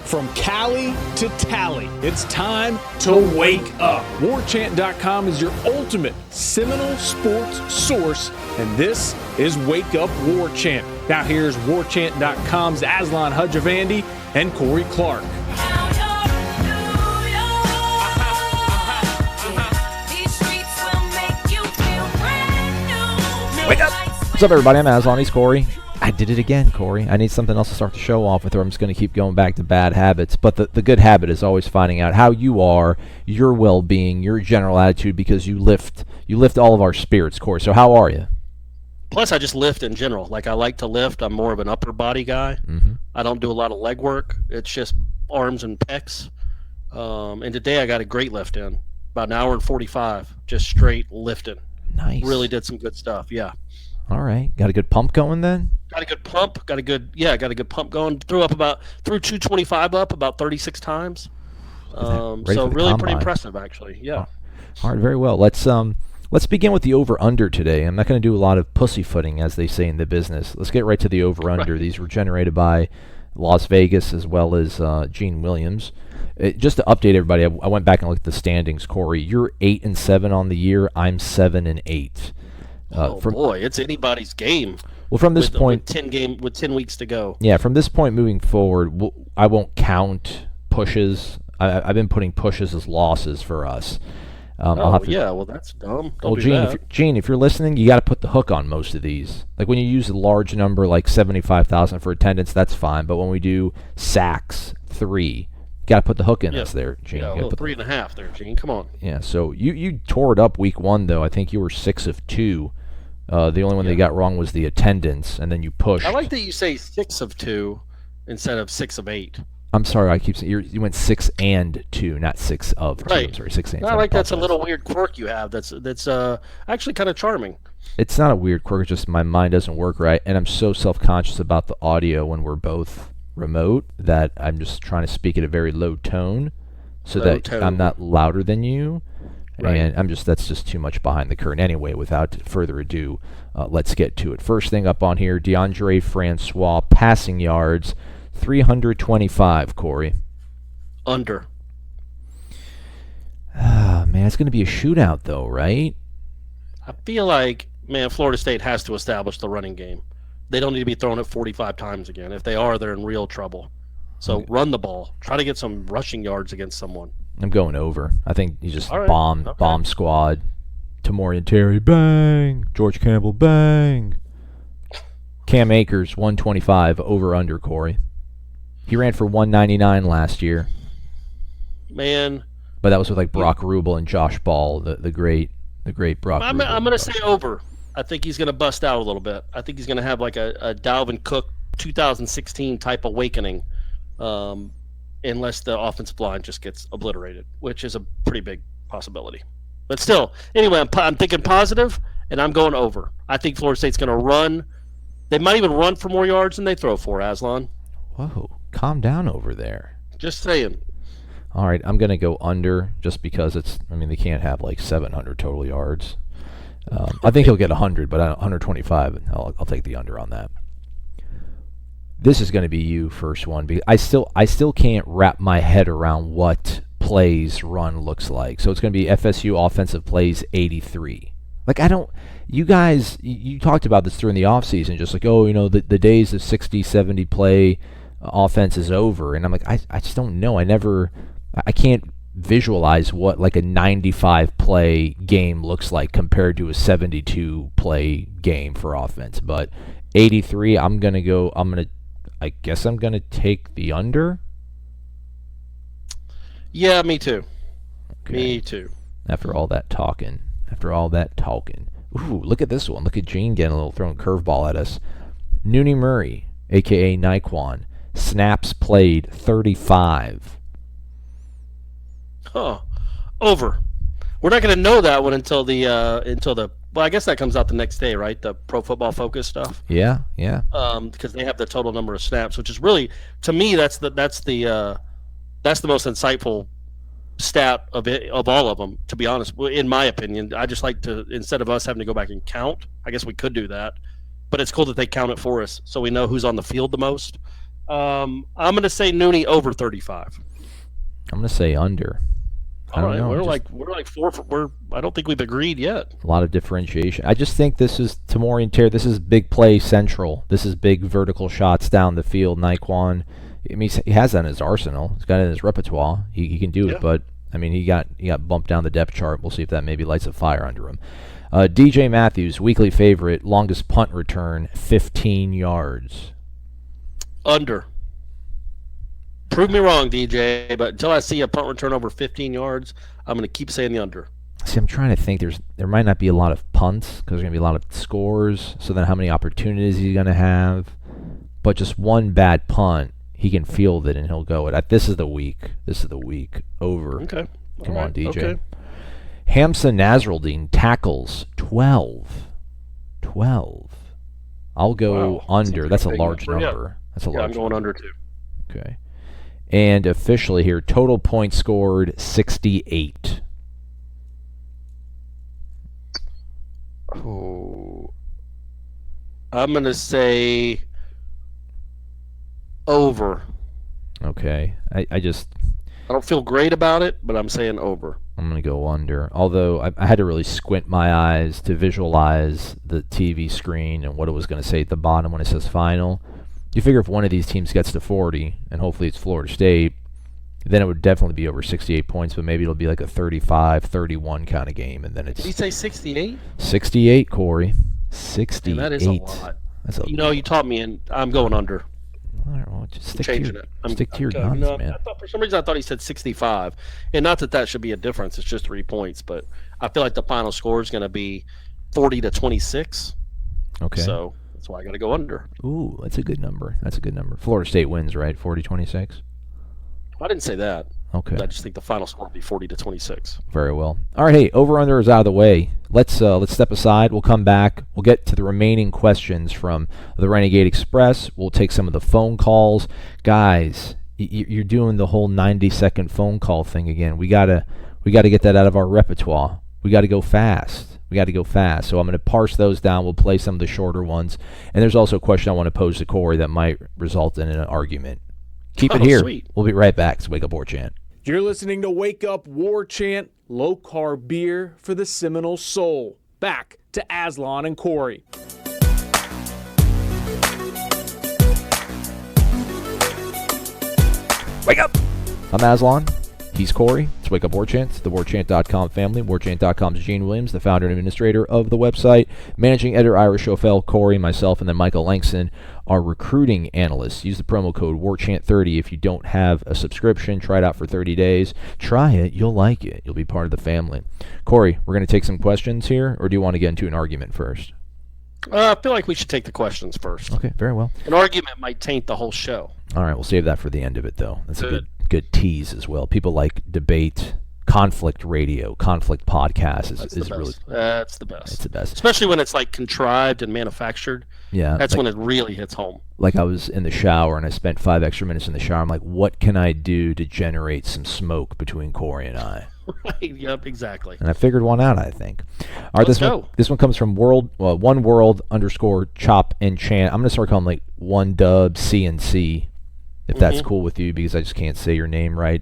From Cali to Tally, it's time to wake up. WarChant.com is your ultimate Seminole sports source, and this is Wake Up War Chant. Now here's WarChant.com's Aslan Hudjavandi and Corey Clark. Wake up! What's up, everybody? I'm Aslan. He's Corey. I did it again, Corey. I need something else to start the show off with, or I'm just going to keep going back to bad habits. But the good habit is always finding out how you are, your well-being, your general attitude, because you lift all of our spirits, Corey. So how are you? Plus, I just lift in general. Like, I like to lift. I'm more of an upper body guy. Mm-hmm. I don't do a lot of leg work. It's just arms and pecs. And today I got a great lift in. About an hour and 45, just straight lifting. Nice. Really did some good stuff, yeah. All right. Got a good pump going then? Got a good pump. Got a good pump going. Threw 225 up about 36 times. So really pretty impressive, actually. Yeah. All right, very well. Let's begin with the over-under today. I'm not going to do a lot of pussyfooting, as they say in the business. Let's get right to the over-under. Right. These were generated by Las Vegas as well as Gene Williams. Just to update everybody, I went back and looked at the standings, Corey. You're 8-7 on the year. I'm 7-8. Boy, it's anybody's game. Well, from this point, with 10 weeks to go. Yeah, from this point moving forward, I won't count pushes. I've been putting pushes as losses for us. Well, that's dumb. Don't do that. Gene, if you're listening, you got to put the hook on most of these. Like when you use a large number like 75,000 for attendance, that's fine. But when we do sacks 3, got to put the hook in us there, Gene. Yeah, 3.5 there, Gene. Come on. Yeah, so you tore it up week 1, though. I think you were 6 of 2. The only one they got wrong was the attendance, and then you pushed. I like that you say 6 of 2 instead of 6 of 8. I'm sorry, I keep saying you went 6 and 2, not 6 of 2. Right. I'm sorry, 6 and 2. I like that's a little weird quirk you have. That's actually kind of charming. It's not a weird quirk. It's just my mind doesn't work right, and I'm so self-conscious about the audio when we're both remote that I'm just trying to speak at a very low tone, so I'm not louder than you. Right. And that's just too much behind the curtain. Anyway, without further ado, let's get to it. First thing up on here, DeAndre Francois, passing yards, 325, Corey. Under. Man, it's going to be a shootout, though, right? I feel like, Florida State has to establish the running game. They don't need to be throwing it 45 times again. If they are, they're in real trouble. So Run the ball. Try to get some rushing yards against someone. I'm going over. I think you just bomb squad. Tamorian Terry, bang. George Campbell, bang. Cam Akers, 125, over under, Corey. He ran for 199 last year. Man. But that was with like Brock Rubel and Josh Ball, the great Brock Rubel. I'm going to say over. I think he's going to bust out a little bit. I think he's going to have like a Dalvin Cook 2016 type awakening. Unless the offensive line just gets obliterated, which is a pretty big possibility. But still, anyway, I'm thinking positive, and I'm going over. I think Florida State's going to run. They might even run for more yards than they throw for, Aslan. Whoa, calm down over there. Just saying. All right, I'm going to go under just because they can't have like 700 total yards. I think he'll get 100, but 125, I'll take the under on that. This is going to be you first one because I still can't wrap my head around what plays run looks like. So it's going to be FSU offensive plays 83. Like you guys, you talked about this during the offseason, just like, the days of 60, 70 play offense is over. And I'm like, I just don't know. I can't visualize what like a 95 play game looks like compared to a 72 play game for offense. But 83, I guess I'm going to take the under. Yeah, me too. Okay. Me too. After all that talking. Ooh, look at this one. Look at Gene getting a little throwing curveball at us. Nooney Murray, a.k.a. Naquan, snaps played 35. Oh, over. We're not going to know that one until the well, I guess that comes out the next day, right? The Pro Football Focus stuff. Yeah. Because they have the total number of snaps, which is really, to me, that's the most insightful stat of all of them. To be honest, in my opinion, I just like to, instead of us having to go back and count, I guess we could do that, but it's cool that they count it for us, so we know who's on the field the most. I'm going to say Nooney over 35. I'm going to say under. I don't know. We're like four. I don't think we've agreed yet. A lot of differentiation. I just think this is Tamori and Terry. This is big play central. This is big vertical shots down the field. Naquan, I mean, he has that in his arsenal. He's got it in his repertoire. He can do it, but I mean, he got bumped down the depth chart. We'll see if that maybe lights a fire under him. DJ Matthews, weekly favorite, longest punt return, 15 yards. Under. Prove me wrong, DJ, but until I see a punt return over 15 yards, I'm going to keep saying the under. See, I'm trying to think. There might not be a lot of punts because there's going to be a lot of scores. So then how many opportunities is he going to have? But just one bad punt, he can field it and he'll go it. This is the week. Over. Okay. Come on, DJ. Okay. Hamza Nasruddin tackles 12. I'll go under. That's a large number. That's a large I'm going under too. Okay. And officially here, total points scored 68. Oh, I'm going to say over. Okay. I don't feel great about it, but I'm saying over. I'm going to go under. Although I had to really squint my eyes to visualize the TV screen and what it was going to say at the bottom when it says final. You figure if one of these teams gets to 40, and hopefully it's Florida State, then it would definitely be over 68 points, but maybe it'll be like a 35-31 kind of game, and then it's... Did he say 68? 68, Corey. 68. Man, that is a lot. You taught me, and I'm going under. All right, well, just stick to your guns, man. For some reason, I thought he said 65, and not that should be a difference. It's just 3 points, but I feel like the final score is going to be 40-26. Okay. So that's why I got to go under. Ooh, that's a good number. Florida State wins, right? 40-26? I didn't say that. Okay. I just think the final score will be 40-26. Very well. All right, hey, over-under is out of the way. Let's step aside. We'll come back. We'll get to the remaining questions from the Renegade Express. We'll take some of the phone calls. Guys, you're doing the whole 90-second phone call thing again. We gotta get that out of our repertoire. We got to go fast. So I'm going to parse those down. We'll play some of the shorter ones. And there's also a question I want to pose to Corey that might result in an argument. Keep it here. Sweet. We'll be right back. It's Wake Up War Chant. You're listening to Wake Up War Chant, low-carb beer for the Seminole soul. Back to Aslan and Corey. Wake up! I'm Aslan. He's Corey. It's Wake Up War Chant. It's the WarChant.com family. WarChant.com's Gene Williams, the founder and administrator of the website. Managing editor Ira Schofel, Corey, myself, and then Michael Langston, our recruiting analysts. Use the promo code WarChant30 if you don't have a subscription. Try it out for 30 days. Try it. You'll like it. You'll be part of the family. Corey, we're going to take some questions here, or do you want to get into an argument first? I feel like we should take the questions first. Okay, very well. An argument might taint the whole show. All right, we'll save that for the end of it, though. That's a good tease as well. People like debate, conflict radio, conflict podcast is really... That's the best. It's the best. Especially when it's like contrived and manufactured. Yeah. That's when it really hits home. Like I was in the shower and I spent 5 extra minutes in the shower. I'm like, what can I do to generate some smoke between Corey and I? Right, yep, exactly. And I figured one out, I think. All right, Let's go. This one comes from one world _ chop and chant. I'm going to start calling like one dub CNC, if that's cool with you, because I just can't say your name right.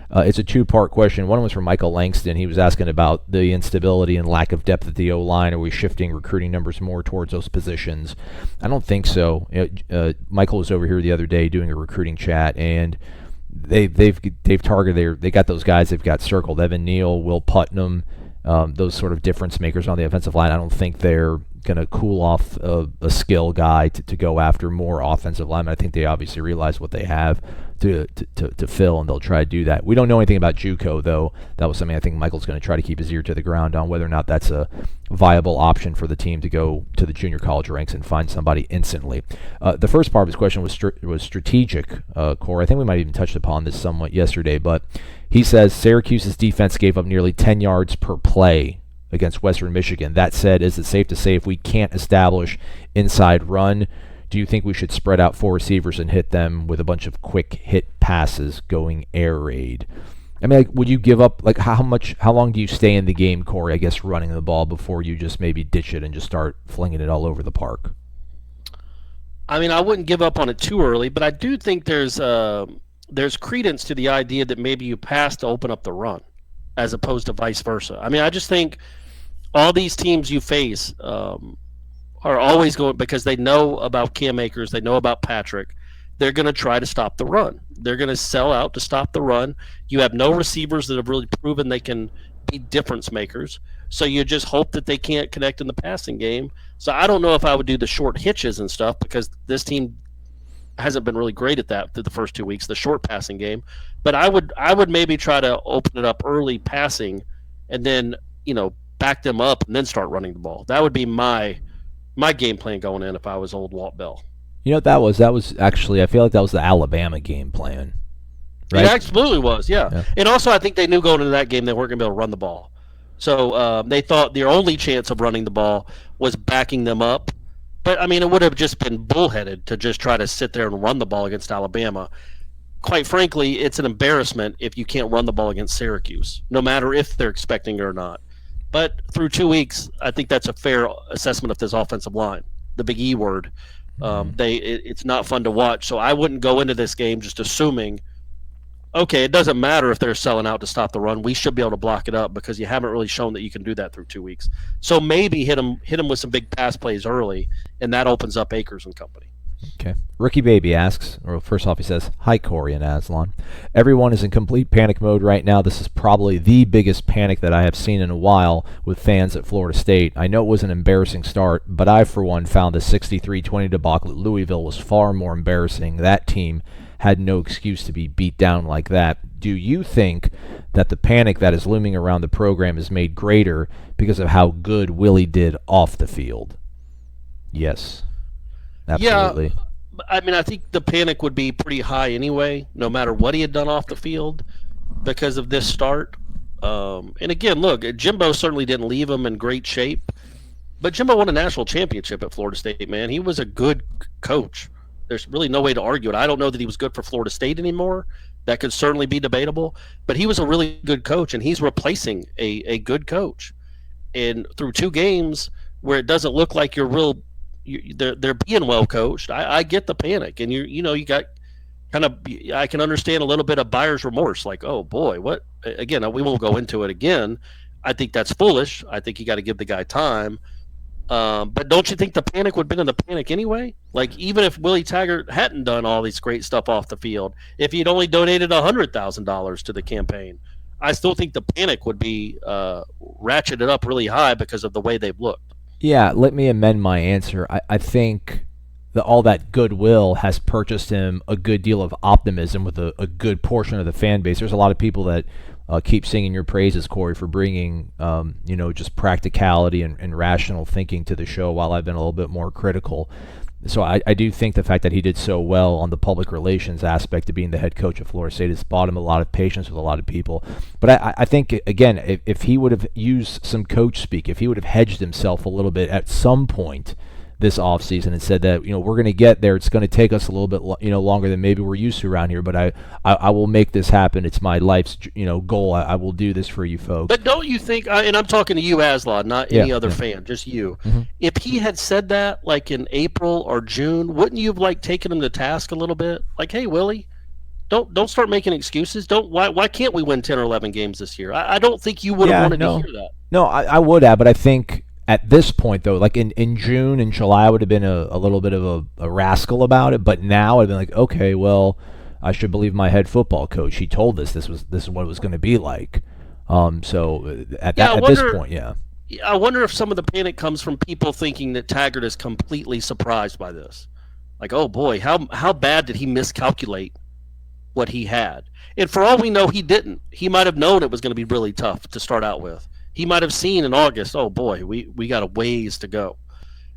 It's a 2-part question. One was from Michael Langston. He was asking about the instability and lack of depth at the O-line. Are we shifting recruiting numbers more towards those positions? I don't think so. Michael was over here the other day doing a recruiting chat, and they've targeted. They got those guys they've got circled: Evan Neal, Will Putnam, those sort of difference makers on the offensive line. I don't think they're going to cool off a skill guy to go after more offensive linemen. I think they obviously realize what they have to fill, and they'll try to do that. We don't know anything about JUCO, though. That was something I think Michael's going to try to keep his ear to the ground on, whether or not that's a viable option for the team to go to the junior college ranks and find somebody instantly. The first part of his question was strategic, Core. I think we might even touched upon this somewhat yesterday, but he says Syracuse's defense gave up nearly 10 yards per play against Western Michigan. That said, is it safe to say if we can't establish inside run, do you think we should spread out 4 receivers and hit them with a bunch of quick hit passes going air raid? I mean, like, would you give up, like, how long do you stay in the game, Corey, I guess, running the ball before you just maybe ditch it and just start flinging it all over the park? I mean, I wouldn't give up on it too early, but I do think there's credence to the idea that maybe you pass to open up the run, as opposed to vice versa. I mean, I just think all these teams you face are always going, because they know about Cam Akers, they know about Patrick. They're going to try to stop the run. They're going to sell out to stop the run. You have no receivers that have really proven they can be difference makers. So you just hope that they can't connect in the passing game. So I don't know if I would do the short hitches and stuff, because this team hasn't been really great at that through the first 2 weeks, the short passing game. But I would maybe try to open it up early passing, and then back them up and then start running the ball. That would be my game plan going in if I was old Walt Bell. That was actually, I feel like that was the Alabama game plan. Right? It absolutely was, yeah. And also I think they knew going into that game they weren't going to be able to run the ball. So they thought their only chance of running the ball was backing them up. But, I mean, it would have just been bullheaded to just try to sit there and run the ball against Alabama. Quite frankly, it's an embarrassment if you can't run the ball against Syracuse, no matter if they're expecting it or not. But through 2 weeks, I think that's a fair assessment of this offensive line, the big E word. It's not fun to watch. So I wouldn't go into this game just assuming, okay, it doesn't matter if they're selling out to stop the run. We should be able to block it up, because you haven't really shown that you can do that through 2 weeks. So maybe hit them with some big pass plays early, and that opens up Akers and company. Okay. Rookie Baby asks, or first off he says, "Hi Corey and Aslan. Everyone is in complete panic mode right now. This is probably the biggest panic that I have seen in a while with fans at Florida State. I know it was an embarrassing start, but I for one found the 63-20 debacle at Louisville was far more embarrassing. That team had no excuse to be beat down like that. Do you think that the panic that is looming around the program is made greater because of how good Willie did off the field?" Yes. Absolutely. Yeah, I mean, I think the panic would be pretty high anyway, no matter what he had done off the field, because of this start. And again, look, Jimbo certainly didn't leave him in great shape, but Jimbo won a national championship at Florida State, man. He was a good coach. There's really no way to argue it. I don't know that he was good for Florida State anymore. That could certainly be debatable, but he was a really good coach, and he's replacing a good coach. And through 2 games where it doesn't look like they're being well coached, I get the panic, and you got kind of, I can understand a little bit of buyer's remorse, like, oh boy, what again? We won't go into it again. I think that's foolish. I think you got to give the guy time. But don't you think the panic would have been in the panic anyway? Like, even if Willie Taggart hadn't done all these great stuff off the field, if he'd only donated $100,000 to the campaign, I still think the panic would be ratcheted up really high because of the way they've looked. Yeah, let me amend my answer. I think that all that goodwill has purchased him a good deal of optimism with a good portion of the fan base. There's a lot of people that keep singing your praises, Corey, for bringing just practicality and rational thinking to the show, while I've been a little bit more critical. So I do think the fact that he did so well on the public relations aspect of being the head coach of Florida State has bought him a lot of patience with a lot of people. But I think, again, if he would have used some coach speak, if he would have hedged himself a little bit at some point this offseason and said that, we're going to get there. It's going to take us a little bit, longer than maybe we're used to around here, but I will make this happen. It's my life's, goal. I will do this for you folks. But don't you think, and I'm talking to you, Aslan, not any other fan, just you. Mm-hmm. If he had said that like in April or June, wouldn't you have taken him to task a little bit? Like, hey, Willie, don't start making excuses. Why can't we win 10 or 11 games this year? I don't think you would have wanted to hear that. No, I would have, but I think at this point, though, like in June and July, I would have been a little bit of a rascal about it. But now I've been like, okay, well, I should believe my head football coach. He told us this is what it was going to be like. So at this point, yeah. I wonder if some of the panic comes from people thinking that Taggart is completely surprised by this. Like, oh boy, how bad did he miscalculate what he had? And for all we know, he didn't. He might have known it was going to be really tough to start out with. He might have seen in August, oh boy, we got a ways to go.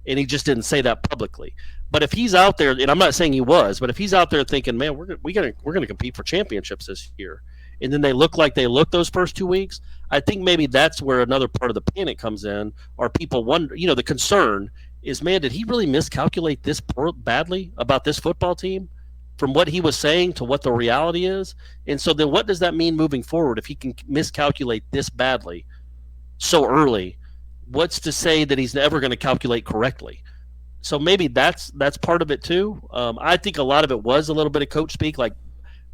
And he just didn't say that publicly. But if he's out there, and I'm not saying he was, but if he's out there thinking, man, we're gonna compete for championships this year, and then they look like they looked those first 2 weeks, I think maybe that's where another part of the panic comes in, or people wonder, the concern is, man, did he really miscalculate this badly about this football team from what he was saying to what the reality is? And so then what does that mean moving forward if he can miscalculate this badly so early? What's to say that he's never going to calculate correctly? So maybe that's part of it too. I think a lot of it was a little bit of coach speak, like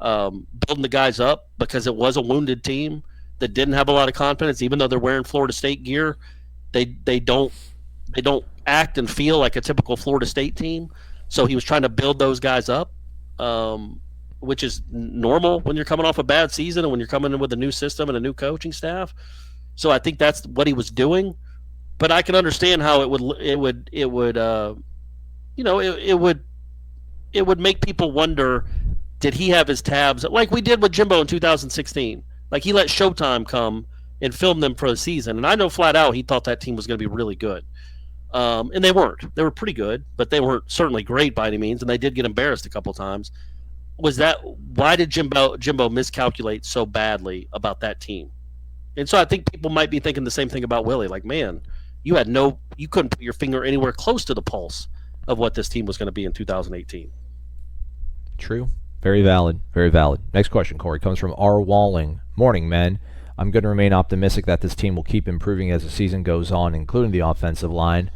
building the guys up, because it was a wounded team that didn't have a lot of confidence, even though they're wearing Florida State gear. They don't act and feel like a typical Florida State team. So he was trying to build those guys up, which is normal when you're coming off a bad season and when you're coming in with a new system and a new coaching staff. So I think that's what he was doing. But I can understand how it would make people wonder, did he have his tabs like we did with Jimbo in 2016? Like he let Showtime come and film them for the season. And I know flat out he thought that team was going to be really good. And they weren't. They were pretty good, but they weren't certainly great by any means, and they did get embarrassed a couple times. Why did Jimbo miscalculate so badly about that team? And so I think people might be thinking the same thing about Willie. Like, man, you couldn't put your finger anywhere close to the pulse of what this team was going to be in 2018. True. Very valid. Very valid. Next question, Corey, comes from R. Walling. Morning, men. I'm going to remain optimistic that this team will keep improving as the season goes on, including the offensive line.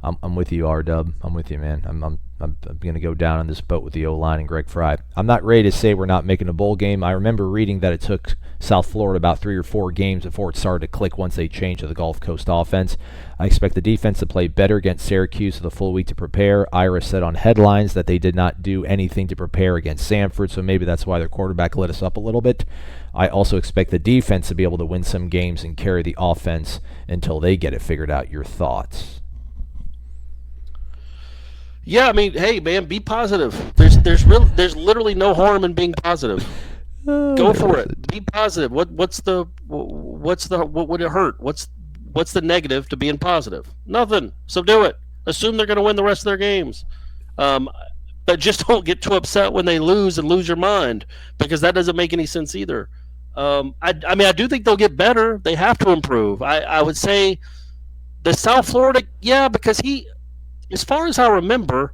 I'm with you, R-Dub. I'm with you, man. I'm going to go down on this boat with the O-line and Greg Fry. I'm not ready to say we're not making a bowl game. I remember reading that it took South Florida about 3 or 4 games before it started to click once they changed to the Gulf Coast offense. I expect the defense to play better against Syracuse with a full week to prepare. Ira said on headlines that they did not do anything to prepare against Samford, so maybe that's why their quarterback lit us up a little bit. I also expect the defense to be able to win some games and carry the offense until they get it figured out. Your thoughts? Yeah, I mean, hey, man, be positive. There's literally no harm in being positive. Go for it. Be positive. What would it hurt? What's the negative to being positive? Nothing. So do it. Assume they're going to win the rest of their games. But just don't get too upset when they lose and lose your mind, because that doesn't make any sense either. I do think they'll get better. They have to improve. I would say the South Florida, yeah, because as far as I remember,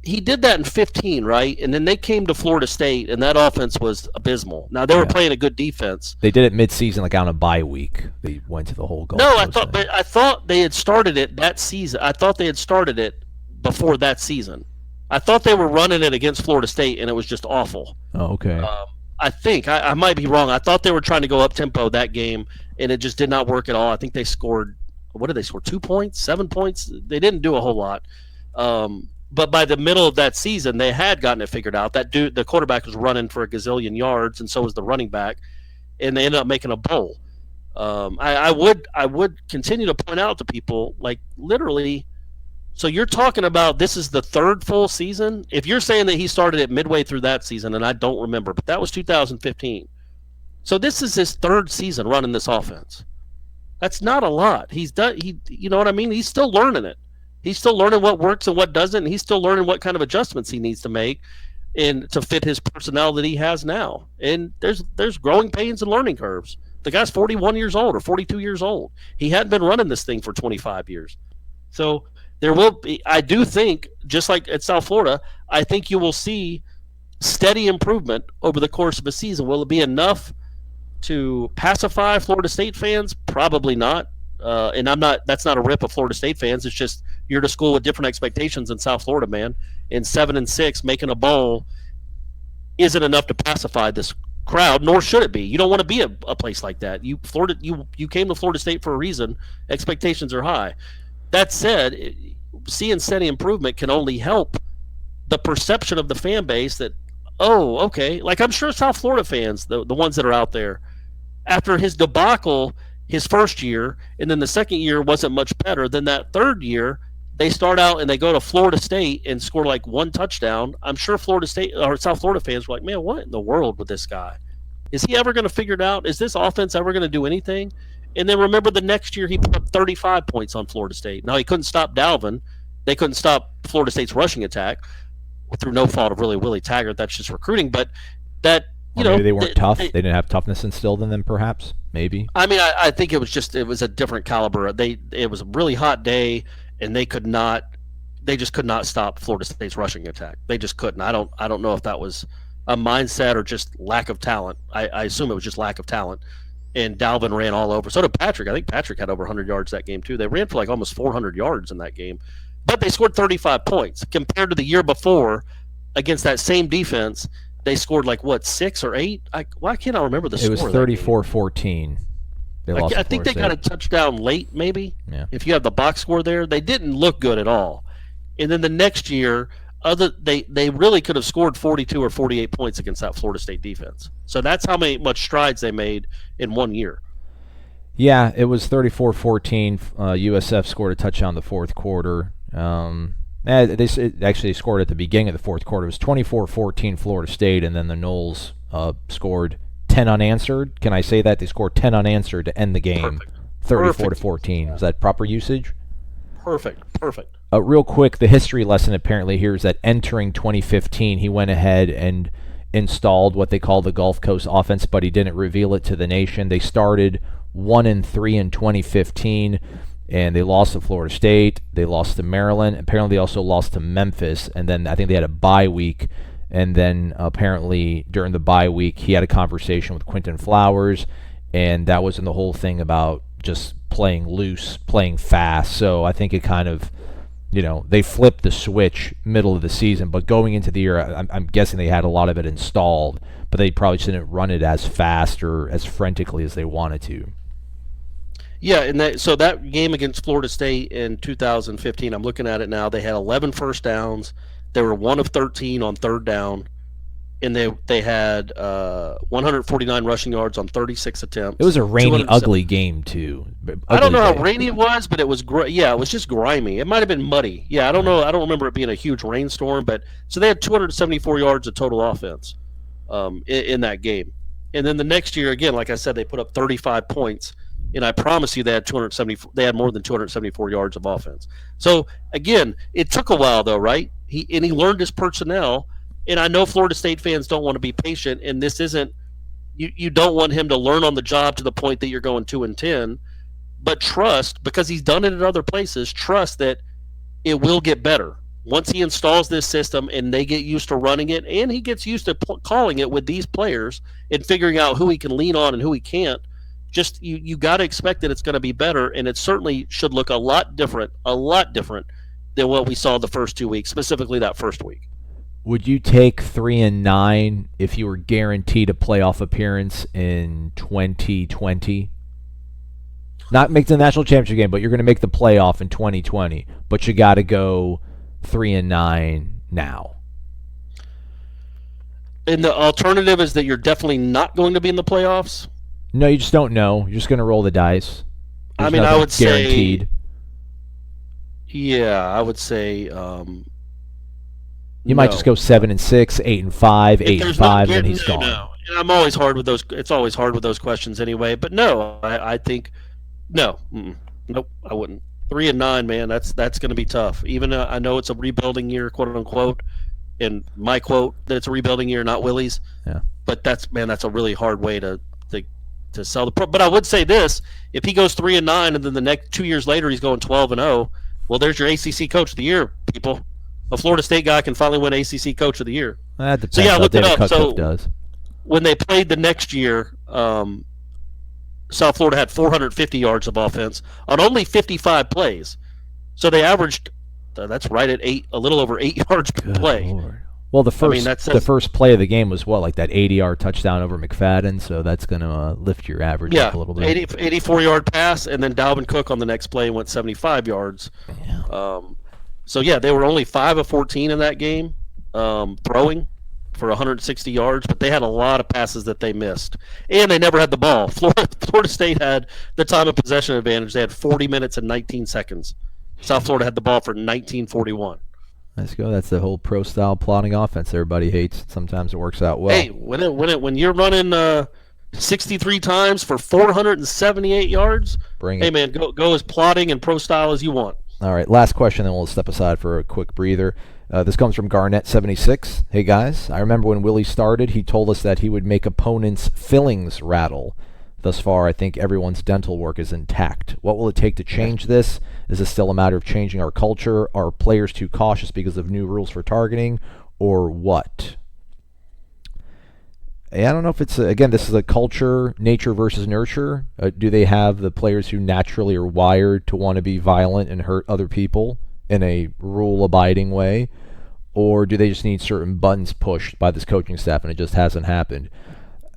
he did that in 15, right? And then they came to Florida State, and that offense was abysmal. Now, they were playing a good defense. They did it mid-season, like on a bye week. They went to the whole Gulf Coast thing. I thought they had started it that season. I thought they had started it before that season. I thought they were running it against Florida State, and it was just awful. Oh, okay. I think. I might be wrong. I thought they were trying to go up-tempo that game, and it just did not work at all. I think they scored – what did they score? 2 points? 7 points? They didn't do a whole lot. But by the middle of that season, they had gotten it figured out. That dude, the quarterback, was running for a gazillion yards, and so was the running back, and they ended up making a bowl. I would continue to point out to people, like, literally. So you're talking about this is the 3rd full season. If you're saying that he started it midway through that season, and I don't remember, but that was 2015. So this is his 3rd season running this offense. That's not a lot. He's done. You know what I mean? He's still learning it. He's still learning what works and what doesn't. And he's still learning what kind of adjustments he needs to make and to fit his personnel that he has now. And there's growing pains and learning curves. The guy's 41 years old or 42 years old. He hadn't been running this thing for 25 years. So there will be. I do think, just like at South Florida, I think you will see steady improvement over the course of a season. Will it be enough to pacify Florida State fans? Probably not. And that's not a rip of Florida State fans. It's just you're to school with different expectations in South Florida, man. And 7-6 making a bowl isn't enough to pacify this crowd, nor should it be. You don't want to be a place like that. You came to Florida State for a reason. Expectations are high. That said, seeing steady improvement can only help the perception of the fan base that, oh, okay. Like, I'm sure South Florida fans, the ones that are out there, after his debacle his first year, and then the second year wasn't much better, then that 3rd year, they start out and they go to Florida State and score like 1 touchdown. I'm sure Florida State or South Florida fans were like, man, what in the world with this guy? Is he ever going to figure it out? Is this offense ever going to do anything? And then remember the next year he put up 35 points on Florida State. Now, he couldn't stop Dalvin. They couldn't stop Florida State's rushing attack through no fault of really Willie Taggart. That's just recruiting. But that, maybe they weren't tough. They didn't have toughness instilled in them, perhaps. Maybe. I mean, I think it was a different caliber. It was a really hot day, and they just could not stop Florida State's rushing attack. They just couldn't. I don't know if that was a mindset or just lack of talent. I assume it was just lack of talent. And Dalvin ran all over. So did Patrick. I think Patrick had over 100 yards that game too. They ran for like almost 400 yards in that game. but they scored 35 points compared to the year before against that same defense. They scored like what, 6 or 8? Why can't I remember the score? It was 34-14. They lost. I think they got a touchdown late, maybe. Yeah. If you have the box score there, they didn't look good at all. And then the next year, they really could have scored 42 or 48 points against that Florida State defense. So that's how much strides they made in 1 year. Yeah, it was 34-14. USF scored a touchdown in the fourth quarter. They actually scored at the beginning of the fourth quarter. It was 24-14 Florida State, and then the Noles scored 10 unanswered. Can I say that? They scored 10 unanswered to end the game. 34-14. Was that proper usage? Perfect. Real quick, the history lesson apparently here is that entering 2015, he went ahead and installed what they call the Gulf Coast offense, but he didn't reveal it to the nation. They started 1-3 in 2015, and they lost to Florida State. They lost to Maryland. Apparently, they also lost to Memphis, and then I think they had a bye week. And then apparently during the bye week, he had a conversation with Quentin Flowers, and that was in the whole thing about just playing loose, playing fast. So I think it kind of, they flipped the switch middle of the season. But going into the year, I'm guessing they had a lot of it installed, but they probably just didn't run it as fast or as frantically as they wanted to. Yeah, and so that game against Florida State in 2015, I'm looking at it now. They had 11 first downs. They were 1 of 13 on third down, and they had 149 rushing yards on 36 attempts. It was a rainy, ugly game too. I don't know how rainy it was, but it was it was just grimy. It might have been muddy. Yeah, I don't know. I don't remember it being a huge rainstorm, but so they had 274 yards of total offense in that game. And then the next year, again, like I said, they put up 35 points. And I promise you, they had more than 274 yards of offense. So again, it took a while, though, right? He learned his personnel. And I know Florida State fans don't want to be patient, and this isn't. You don't want him to learn on the job to the point that you're going 2-10, but trust, because he's done it at other places. Trust that it will get better once he installs this system and they get used to running it, and he gets used to calling it with these players and figuring out who he can lean on and who he can't. Just you got to expect that it's going to be better, and it certainly should look a lot different than what we saw the first 2 weeks, specifically that first week. Would you take 3-9 if you were guaranteed a playoff appearance in 2020? Not make the national championship game, but you're going to make the playoff in 2020, but you got to go 3-9 now. And the alternative is that you're definitely not going to be in the playoffs? No, you just don't know. You're just going to roll the dice. I mean, I would guaranteed. I would say. You might just go 7-6, 8-5, 8-5, and then he's gone. No. And I'm always hard with those. It's always hard with those questions anyway. But no, I think no. Nope, I wouldn't. 3-9, man. That's going to be tough. Even I know it's a rebuilding year, quote unquote, and my quote that it's a rebuilding year, not Willie's. Yeah. But that's a really hard way to sell the pro. But I would say this: if he goes 3-9, and then the next 2 years later he's going 12-0, well, there's your ACC Coach of the Year, people. A Florida State guy can finally win ACC Coach of the Year. That depends. So yeah, look it up. So does. When they played the next year, South Florida had 450 yards of offense on only 55 plays. So they averaged. That's right at a little over 8 yards per play. Lord. Well, the first play of the game was like that 80-yard touchdown over McFadden, so that's going to lift your average up a little bit. 84-yard pass, and then Dalvin Cook on the next play went 75 yards. Yeah. So they were only 5 of 14 in that game, throwing for 160 yards, but they had a lot of passes that they missed, and they never had the ball. Florida State had the time of possession advantage. They had 40 minutes and 19 seconds. South Florida had the ball for 19:41. Let's go. That's the whole pro-style plotting offense everybody hates. Sometimes it works out well. Hey, when you're running 63 times for 478 yards, bring it. Hey, man, go as plotting and pro-style as you want. All right, last question, then we'll step aside for a quick breather. This comes from Garnett76. Hey, guys, I remember when Willie started, he told us that he would make opponents' fillings rattle. Thus far, I think everyone's dental work is intact. What will it take to change this? Is this still a matter of changing our culture? Are players too cautious because of new rules for targeting? Or what? I don't know if it's, again, this is a culture, nature versus nurture. Do they have the players who naturally are wired to want to be violent and hurt other people? in a rule-abiding way, or do they just need certain buttons pushed by this coaching staff and it just hasn't happened?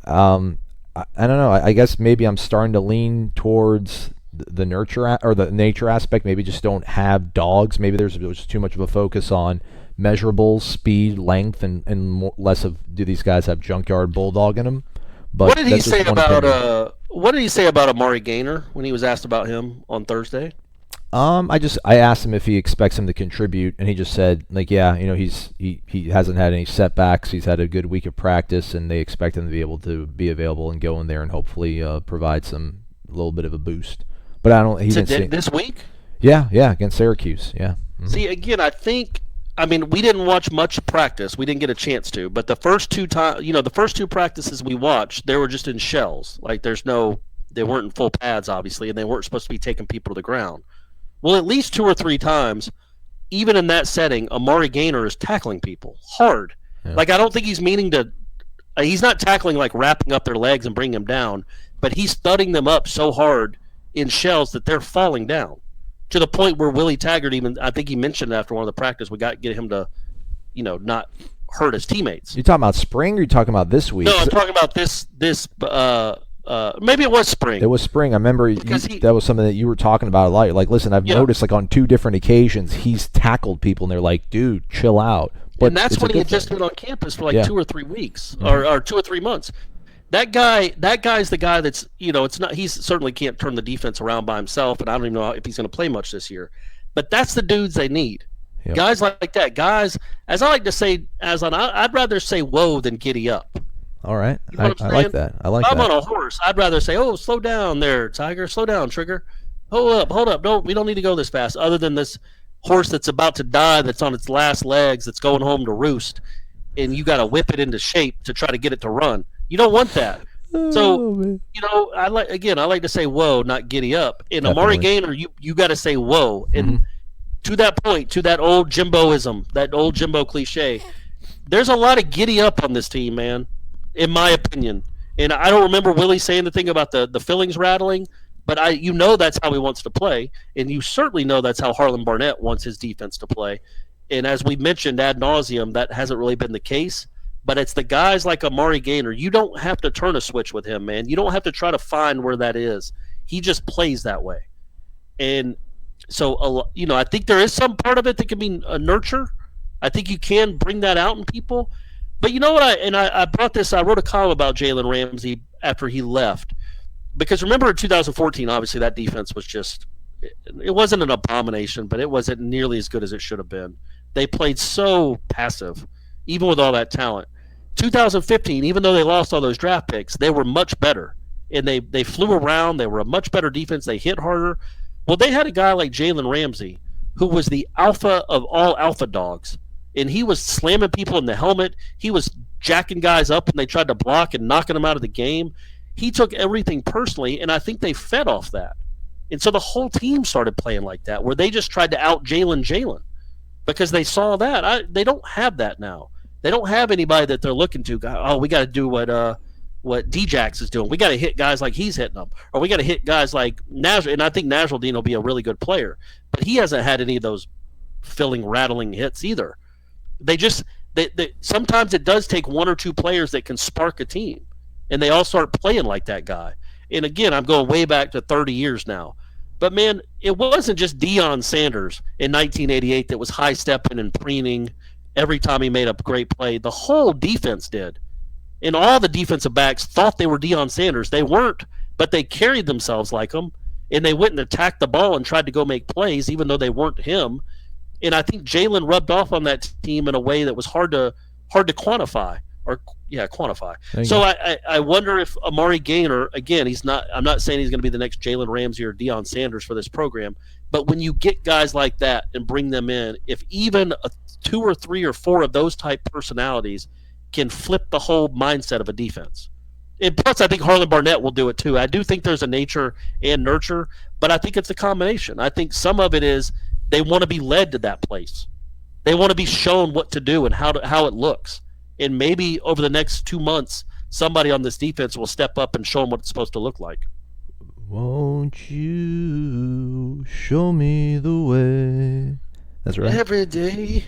I don't know. I guess maybe I'm starting to lean towards the nurture or the nature aspect. Maybe just don't have dogs. Maybe there's too much of a focus on measurables, speed, length, and more, less of do these guys have junkyard bulldog in them. But what did he say about Amari Gaynor when he was asked about him on Thursday? I asked him if he expects him to contribute, and he just said, like, yeah, he hasn't had any setbacks. He's had a good week of practice, and they expect him to be able to be available and go in there and hopefully provide a little bit of a boost. But he didn't say this week. Yeah, against Syracuse. Yeah. Mm-hmm. See, again, we didn't watch much practice. We didn't get a chance to. But the first two practices we watched, they were just in shells. Like they weren't in full pads, obviously, and they weren't supposed to be taking people to the ground. Well, at least 2 or 3 times, even in that setting, Amari Gaynor is tackling people hard. Yeah. Like I don't think he's meaning to. He's not tackling like wrapping up their legs and bringing them down, but he's thudding them up so hard in shells that they're falling down to the point where Willie Taggart I think he mentioned after one of the practice, we got to get him to, not hurt his teammates. You talking about spring or you talking about this week? No, I'm talking about this. Maybe it was spring. It was spring. I remember that was something that you were talking about a lot. Like, listen, I've noticed like on 2 different occasions he's tackled people, and they're like, "Dude, chill out." But and that's when he had just been on campus for like 2 or 3 weeks, or 2 or 3 months. That guy's the guy that's it's not. He certainly can't turn the defense around by himself, and I don't even know if he's going to play much this year. But that's the dudes they need. Yep. Guys like that. Guys, as I like to say, I'd rather say "whoa" than "giddy up." All right, I like that. If I'm on a horse, I'd rather say, "Oh, slow down there, Tiger. Slow down, Trigger. Hold up. We don't need to go this fast." Other than this horse that's about to die, that's on its last legs, that's going home to roost, and you got to whip it into shape to try to get it to run. You don't want that. So, I like to say "whoa," not "giddy up." In Amari Gaynor, you got to say "whoa," and to that point, to that old Jimboism, that old Jimbo cliche, there's a lot of giddy up on this team, man. In my opinion, and I don't remember Willie saying the thing about the fillings rattling, but that's how he wants to play, and you certainly know that's how Harlan Barnett wants his defense to play. And as we mentioned ad nauseum, that hasn't really been the case. But it's the guys like Amari Gaynor. You don't have to turn a switch with him, man. You don't have to try to find where that is. He just plays that way. And so, I think there is some part of it that can be a nurture. I think you can bring that out in people. But you know what? I brought this. I wrote a column about Jalen Ramsey after he left, because remember in 2014, obviously that defense was it wasn't an abomination, but it wasn't nearly as good as it should have been. They played so passive, even with all that talent. 2015, even though they lost all those draft picks, they were much better, and they flew around. They were a much better defense. They hit harder. Well, they had a guy like Jalen Ramsey, who was the alpha of all alpha dogs. And he was slamming people in the helmet. He was jacking guys up when they tried to block and knocking them out of the game. He took everything personally, and I think they fed off that. And so the whole team started playing like that, where they just tried to out Jalen because they saw that. They don't have that now. They don't have anybody that they're looking to. Oh, we got to do what D-Jax is doing. We got to hit guys like he's hitting them. Or we got to hit guys like Nazar. And I think Nasruddin will be a really good player. But he hasn't had any of those rattling hits either. They sometimes it does take 1 or 2 players that can spark a team, and they all start playing like that guy. And again, I'm going way back to 30 years now. But man, it wasn't just Deion Sanders in 1988 that was high stepping and preening every time he made a great play. The whole defense did, and all the defensive backs thought they were Deion Sanders. They weren't, but they carried themselves like him, and they went and attacked the ball and tried to go make plays, even though they weren't him. And I think Jalen rubbed off on that team in a way that was hard to quantify. So I wonder if Amari Gaynor, again, I'm not saying he's going to be the next Jalen Ramsey or Deion Sanders for this program, but when you get guys like that and bring them in, if even 2 or 3 or 4 of those type personalities can flip the whole mindset of a defense. And plus, I think Harlan Barnett will do it too. I do think there's a nature and nurture, but I think it's a combination. I think some of it is they want to be led to that place. They want to be shown what to do and how it looks. And maybe over the next 2 months, somebody on this defense will step up and show them what it's supposed to look like. Won't you show me the way? That's right. Every day.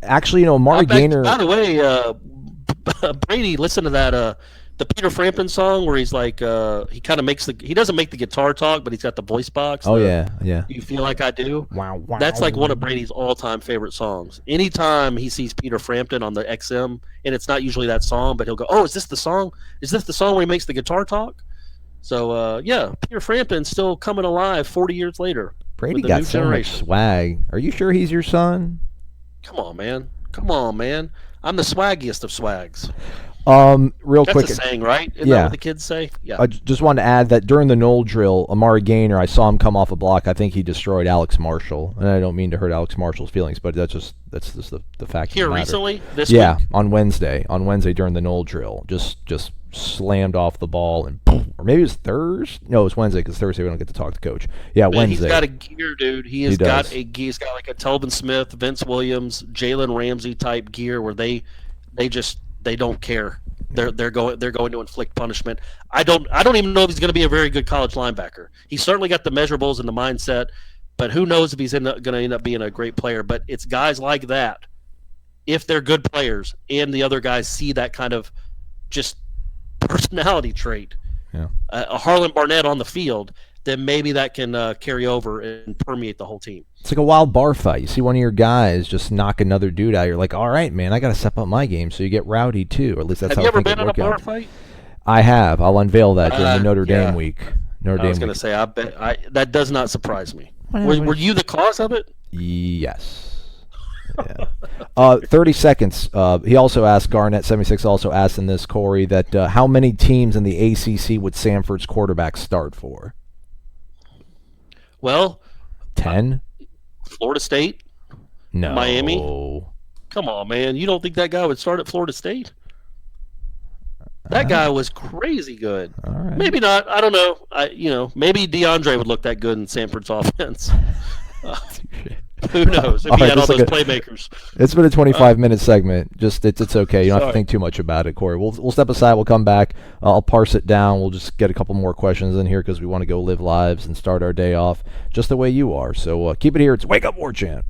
Actually, Amari Gaynor. By the way, Brady, listen to that the Peter Frampton song where he's like he kind of he doesn't make the guitar talk, but he's got the voice box. Oh yeah. You Feel Like I Do. Wow. That's like one of Brady's all-time favorite songs. Anytime he sees Peter Frampton on the XM, and it's not usually that song, but he'll go, "Oh, is this the song? Is this the song where he makes the guitar talk?" So Peter Frampton's still coming alive 40 years later. Brady got so much swag. Are you sure he's your son? Come on, man. I'm the swaggiest of swags. Real quick. That's a saying, right? Isn't that what the kids say? Yeah. I just wanted to add that during the Knoll drill, Amari Gaynor, I saw him come off a block. I think he destroyed Alex Marshall, and I don't mean to hurt Alex Marshall's feelings, but that's just the fact. Here of the matter. Recently, this week? on Wednesday during the Knoll drill, just slammed off the ball and boom, or maybe it was Thursday. No, it was Wednesday because Thursday we don't get to talk to coach. Yeah, man, Wednesday. He's got a gear, dude. He's got like a Telvin Smith, Vince Williams, Jalen Ramsey type gear where they don't care. They're going to inflict punishment. I don't even know if he's going to be a very good college linebacker. He's certainly got the measurables and the mindset, but who knows if he's going to end up being a great player. But it's guys like that, if they're good players and the other guys see that kind of just personality trait, a Harlan Barnett on the field, then maybe that can carry over and permeate the whole team. It's like a wild bar fight. You see one of your guys just knock another dude out. You're like, all right, man, I got to step up my game. So you get rowdy too, or at least that's how I think it works out. Have you ever been in a bar fight? I have. I'll unveil that during the Notre Dame week. I was going to say, I bet that does not surprise me. Were you the cause of it? Yes. Yeah. 30 seconds. He also asked, Garnett76 also asked in this, Corey, that how many teams in the ACC would Samford's quarterback start for? Well, 10? Florida State? No. Miami? Come on, man. You don't think that guy would start at Florida State? That guy was crazy good. All right. Maybe not. I don't know. Maybe DeAndre would look that good in Samford's offense. Who knows? If he had all those playmakers. It's been a 25-minute segment. Just it's okay. You don't have to think too much about it, Corey. We'll step aside. We'll come back. I'll parse it down. We'll just get a couple more questions in here because we want to go live lives and start our day off just the way you are. So keep it here. It's Wake Up War Chant.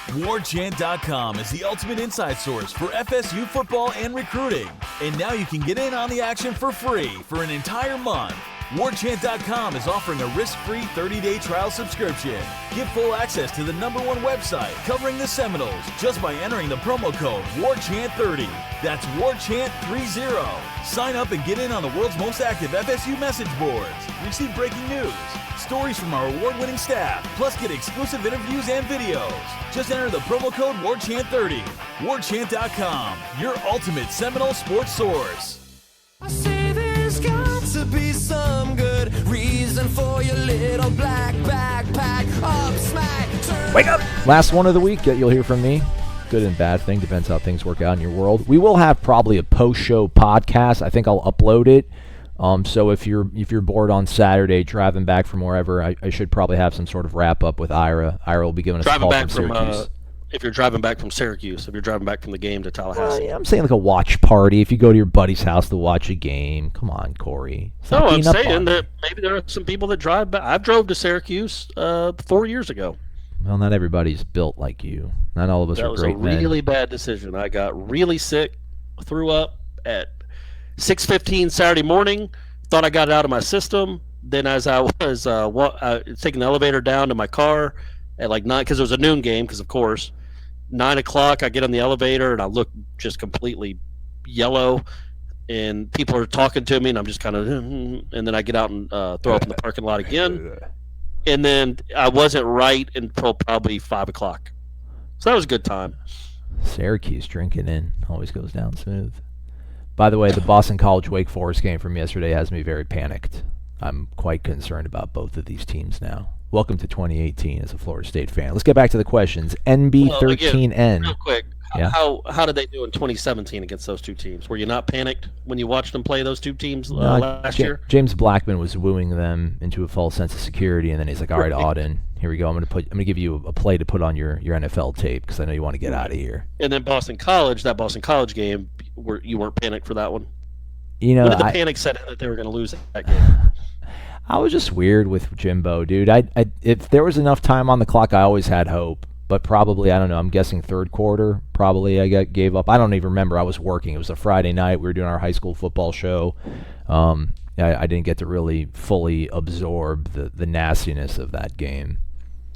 WarChant.com is the ultimate inside source for FSU football and recruiting. And now you can get in on the action for free for an entire month. WarChant.com is offering a risk-free 30-day trial subscription. Get full access to the #1 website covering the Seminoles just by entering the promo code WarChant30. That's WarChant30. Sign up and get in on the world's most active FSU message boards. Receive breaking news, stories from our award-winning staff, plus get exclusive interviews and videos. Just enter the promo code WarChant30. WarChant.com, your ultimate Seminole sports source. I say there's got to be some good reason for your little black backpack. Up, smack, turn. Wake up! Last one of the week that you'll hear from me. Good and bad thing, depends how things work out in your world. We will have probably a post-show podcast. I think I'll upload it. So if you're bored on Saturday driving back from wherever, I should probably have some sort of wrap up with Ira. Ira will be giving us a call from Syracuse. If you're driving back from Syracuse, if you're driving back from the game to Tallahassee. I'm saying like a watch party. If you go to your buddy's house to watch a game, come on, Corey. No, I'm saying that maybe there are some people that drive back. I drove to Syracuse 4 years ago. Well, not everybody's built like you. Not all of us are great men. That was a really bad decision. I got really sick, threw up at 6:15 Saturday morning. Thought I got it out of my system. Then as I was taking the elevator down to my car at like 9, because it was a noon game, because of course, 9 o'clock I get on the elevator and I look just completely yellow, and people are talking to me, and I'm just kind of, and then I get out and throw up in the parking lot again. And then I wasn't right until probably 5 o'clock. So that was a good time. Syracuse drinking in always goes down smooth. By the way, the Boston College Wake Forest game from yesterday has me very panicked. I'm quite concerned about both of these teams now. Welcome to 2018 as a Florida State fan. Let's get back to the questions. NB13N. Again, real quick, yeah. How did they do in 2017 against those two teams? Were you not panicked when you watched them play those two teams last year? James Blackman was wooing them into a false sense of security, and then he's like, "All right, Auden, here we go. I'm going to give you a play to put on your NFL tape because I know you want to get out of here." And then Boston College game, you weren't panicked for that one? You know, when did the panic set in that they were going to lose that game? I was just weird with Jimbo, dude. If there was enough time on the clock, I always had hope. but probably, I don't know, I'm guessing third quarter, probably I gave up. I don't even remember. I was working. It was a Friday night. We were doing our high school football show. I didn't get to really fully absorb the nastiness of that game.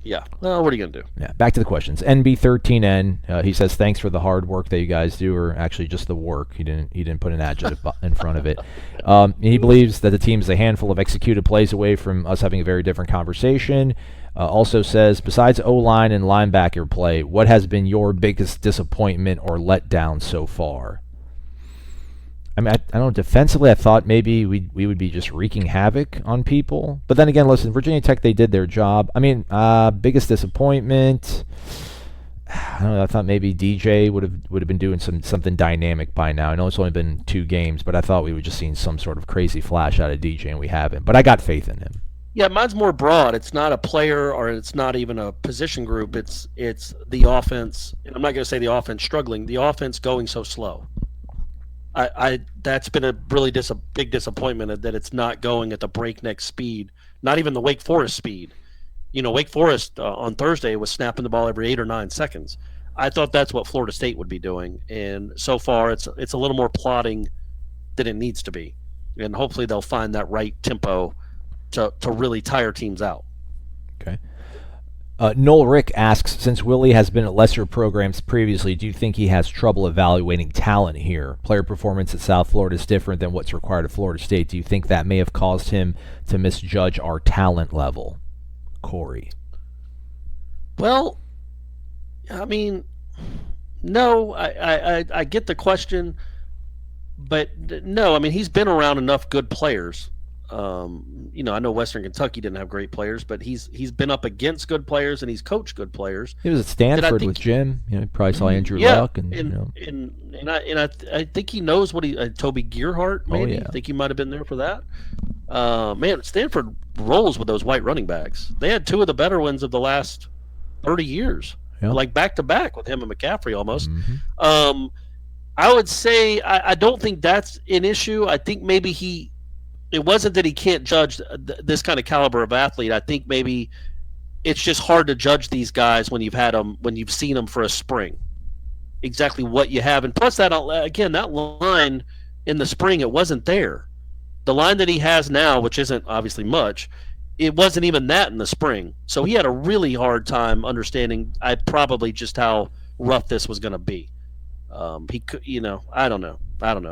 Yeah. Well, what are you going to do? Yeah. Back to the questions. NB13N, he says, thanks for the hard work that you guys do, or actually just the work. He didn't put an adjective in front of it. He believes that the team is a handful of executed plays away from us having a very different conversation. Also says, besides O-line and linebacker play, what has been your biggest disappointment or letdown so far? I mean, I don't know, defensively I thought maybe we would be just wreaking havoc on people. But then again, listen, Virginia Tech, they did their job. I mean, biggest disappointment, I don't know, I thought maybe DJ would have been doing something dynamic by now. I know it's only been 2 games, but I thought we would just seen some sort of crazy flash out of DJ, and we haven't. But I got faith in him. Yeah, mine's more broad. It's not a player or it's not even a position group. It's the offense. And I'm not going to say the offense struggling. The offense going so slow. That's been a really big disappointment that it's not going at the breakneck speed. Not even the Wake Forest speed. You know, Wake Forest on Thursday was snapping the ball every 8 or 9 seconds. I thought that's what Florida State would be doing, and so far it's a little more plodding than it needs to be. And hopefully they'll find that right tempo to really tire teams out. Okay. Noel Rick asks, since Willie has been at lesser programs previously, do you think he has trouble evaluating talent here? Player performance at South Florida is different than what's required at Florida State. Do you think that may have caused him to misjudge our talent level? Corey. Well, I mean, no, I get the question, but no, I mean, he's been around enough good players. You know, I know Western Kentucky didn't have great players, but he's been up against good players and he's coached good players. He was at Stanford with Jim. You know, he probably saw Andrew Luck, and I think he knows what Toby Gearhart. Maybe I think he might have been there for that. Man, Stanford rolls with those white running backs. They had 2 of the better ones of the last 30 years, like back to back with him and McCaffrey almost. Mm-hmm. I would say I don't think that's an issue. I think maybe it wasn't that he can't judge this kind of caliber of athlete. I think maybe it's just hard to judge these guys when you've seen them for a spring, exactly what you have. And plus that line in the spring, it wasn't there. The line that he has now, which isn't obviously much, it wasn't even that in the spring. So he had a really hard time understanding probably just how rough this was going to be. He could, I don't know. I don't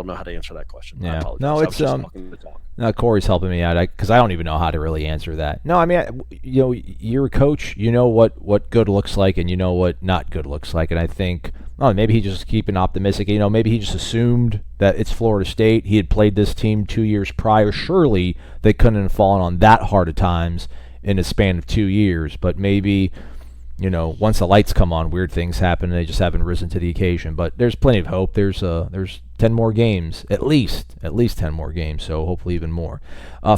know how to answer that question. Yeah. No, it's no, Corey's helping me out because I don't even know how to really answer that. No, I mean, you're a coach. You know what good looks like, and you know what not good looks like. And I think, maybe he's just keeping optimistic. Maybe he just assumed that it's Florida State. He had played this team 2 years prior. Surely they couldn't have fallen on that hard of times in a span of 2 years. But maybe, once the lights come on, weird things happen, and they just haven't risen to the occasion. But there's plenty of hope. There's 10 more games, at least 10 more games, so hopefully even more.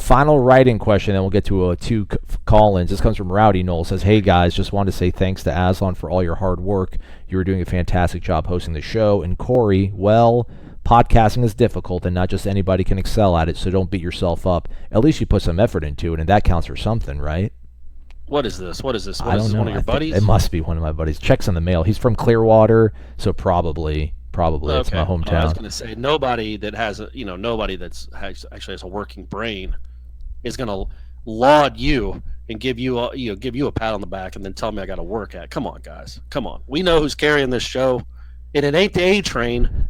Final writing question, then we'll get to 2 call-ins. This comes from Rowdy Knoll. Says, hey, guys, just wanted to say thanks to Aslan for all your hard work. You were doing a fantastic job hosting the show. And Corey, well, podcasting is difficult, and not just anybody can excel at it, so don't beat yourself up. At least you put some effort into it, and that counts for something, right? What is this? I don't know. One of your buddies? It must be one of my buddies. Checks in the mail. He's from Clearwater, so probably okay. It's my hometown. I was going to say nobody that has nobody that's actually has a working brain is going to laud you and give you a pat on the back and then tell me I got to work at. Come on, guys. Come on. We know who's carrying this show, and it ain't the A train.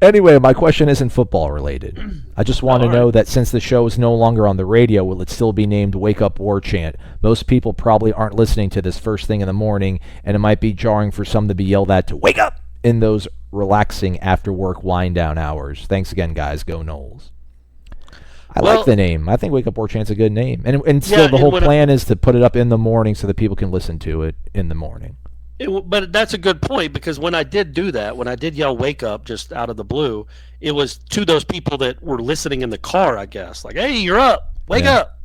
Anyway, my question isn't football related. I just want to know that since the show is no longer on the radio, will it still be named Wake Up War Chant? Most people probably aren't listening to this first thing in the morning, and it might be jarring for some to be yelled at to wake up in those relaxing after-work wind-down hours. Thanks again, guys. Go Noles. I like the name. I think Wake Up War Chant's a good name. And still, the whole plan is to put it up in the morning so that people can listen to it in the morning. But that's a good point, because when I did do that, when I did yell "wake up" just out of the blue, it was to those people that were listening in the car, I guess. Like, hey, you're up, wake up.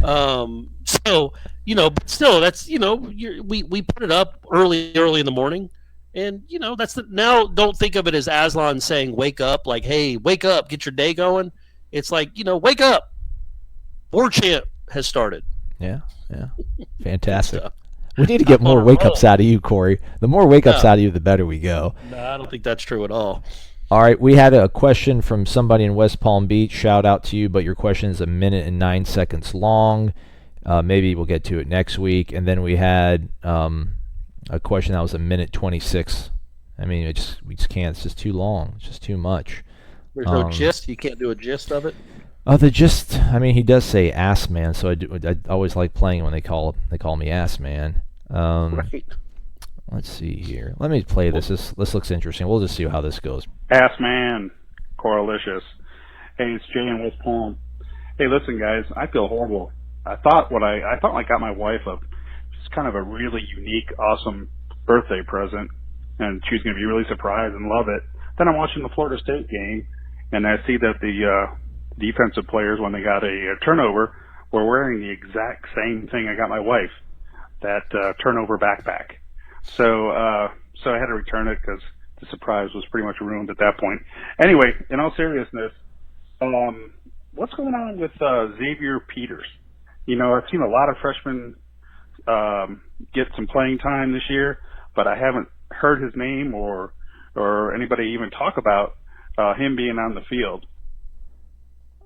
So but still, that's we put it up early in the morning, and that's now. Don't think of it as Aslan saying "wake up," like, hey, wake up, get your day going. It's like, wake up, War Chant has started. Yeah, fantastic. We need to get more wake-ups out of you, Corey. The more wake-ups out of you, the better we go. No, I don't think that's true at all. All right, we had a question from somebody in West Palm Beach. Shout out to you, but your question is 1 minute and 9 seconds long. Maybe we'll get to it next week. And then we had a question that was 1 minute 26. I mean, we just can't. It's just too long. It's just too much. There's no gist. You can't do a gist of it. The gist. I mean, he does say ass man, so I always like playing when they call me ass man. Right. Let's see here. Let me play this. This looks interesting. We'll just see how this goes. Ass man, Coralicious. Hey, it's Jay in West Palm. Hey, listen, guys, I feel horrible. I thought I got my wife just kind of a really unique, awesome birthday present, and she was going to be really surprised and love it. Then I'm watching the Florida State game, and I see that the defensive players, when they got a turnover, were wearing the exact same thing I got my wife, that turnover backpack. So I had to return it because the surprise was pretty much ruined at that point. Anyway, in all seriousness, what's going on with Xavier Peters? You know, I've seen a lot of freshmen get some playing time this year, but I haven't heard his name or anybody even talk about him being on the field.